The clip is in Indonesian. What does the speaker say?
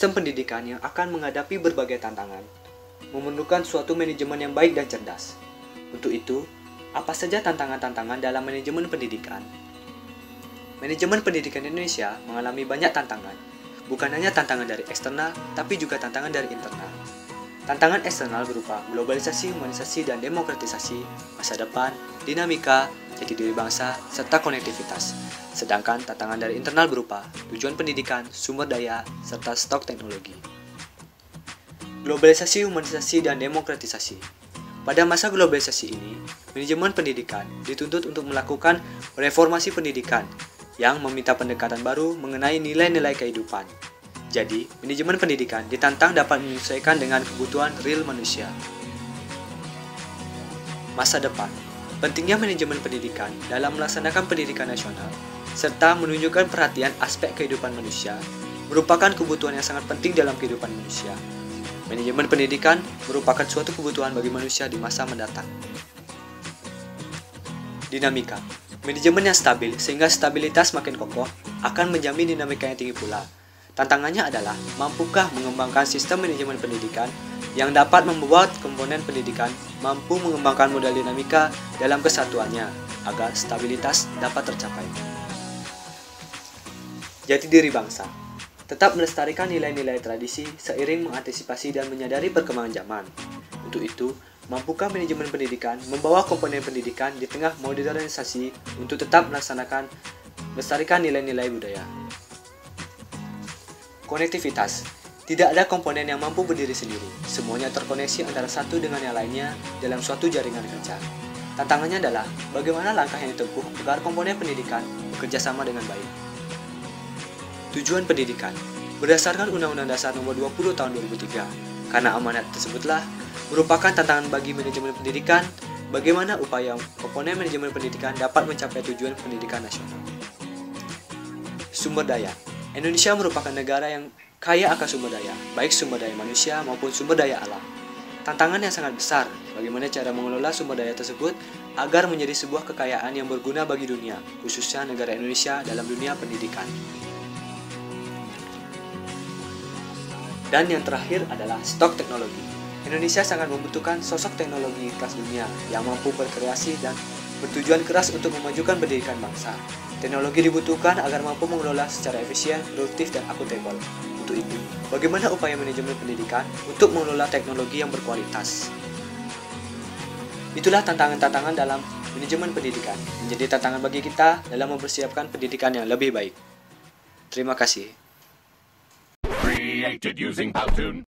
Sistem pendidikan yang akan menghadapi berbagai tantangan memerlukan suatu manajemen yang baik dan cerdas. Untuk itu, apa saja tantangan-tantangan dalam manajemen pendidikan? Manajemen pendidikan Indonesia mengalami banyak tantangan, bukan hanya tantangan dari eksternal, tapi juga tantangan dari internal. Tantangan eksternal berupa globalisasi, humanisasi, dan demokratisasi, masa depan, dinamika, jati diri bangsa, serta konektivitas. Sedangkan tantangan dari internal berupa tujuan pendidikan, sumber daya, serta stok teknologi. Globalisasi, humanisasi, dan demokratisasi. Pada masa globalisasi ini, manajemen pendidikan dituntut untuk melakukan reformasi pendidikan yang meminta pendekatan baru mengenai nilai-nilai kehidupan. Jadi, manajemen pendidikan ditantang dapat menyesuaikan dengan kebutuhan real manusia. Masa depan. Pentingnya manajemen pendidikan dalam melaksanakan pendidikan nasional, serta menunjukkan perhatian aspek kehidupan manusia, merupakan kebutuhan yang sangat penting dalam kehidupan manusia. Manajemen pendidikan merupakan suatu kebutuhan bagi manusia di masa mendatang. Dinamika. Manajemen yang stabil sehingga stabilitas makin kokoh akan menjamin dinamika yang tinggi pula. Tantangannya adalah, mampukah mengembangkan sistem manajemen pendidikan yang dapat membuat komponen pendidikan mampu mengembangkan modal dinamika dalam kesatuannya agar stabilitas dapat tercapai. Jati diri bangsa. Tetap melestarikan nilai-nilai tradisi seiring mengantisipasi dan menyadari perkembangan zaman. Untuk itu, mampukah manajemen pendidikan membawa komponen pendidikan di tengah modernisasi untuk tetap melestarikan nilai-nilai budaya. Konektivitas. Tidak ada komponen yang mampu berdiri sendiri. Semuanya terkoneksi antara satu dengan yang lainnya dalam suatu jaringan kerja. Tantangannya adalah bagaimana langkah yang ditempuh agar komponen pendidikan bekerja sama dengan baik. Tujuan pendidikan. Berdasarkan Undang-Undang Dasar Nomor 20 Tahun 2003, karena amanat tersebutlah merupakan tantangan bagi manajemen pendidikan, bagaimana upaya komponen manajemen pendidikan dapat mencapai tujuan pendidikan nasional. Sumber daya. Indonesia merupakan negara yang kaya akan sumber daya, baik sumber daya manusia maupun sumber daya alam. Tantangan yang sangat besar, bagaimana cara mengelola sumber daya tersebut agar menjadi sebuah kekayaan yang berguna bagi dunia, khususnya negara Indonesia dalam dunia pendidikan. Dan yang terakhir adalah stok teknologi. Indonesia sangat membutuhkan sosok teknologi kelas dunia yang mampu berkreasi dan bertujuan keras untuk memajukan pendidikan bangsa. Teknologi dibutuhkan agar mampu mengelola secara efisien, produktif, dan akuntabel. Untuk itu, bagaimana upaya manajemen pendidikan untuk mengelola teknologi yang berkualitas? Itulah tantangan-tantangan dalam manajemen pendidikan, menjadi tantangan bagi kita dalam mempersiapkan pendidikan yang lebih baik. Terima kasih. Created using Powtoon.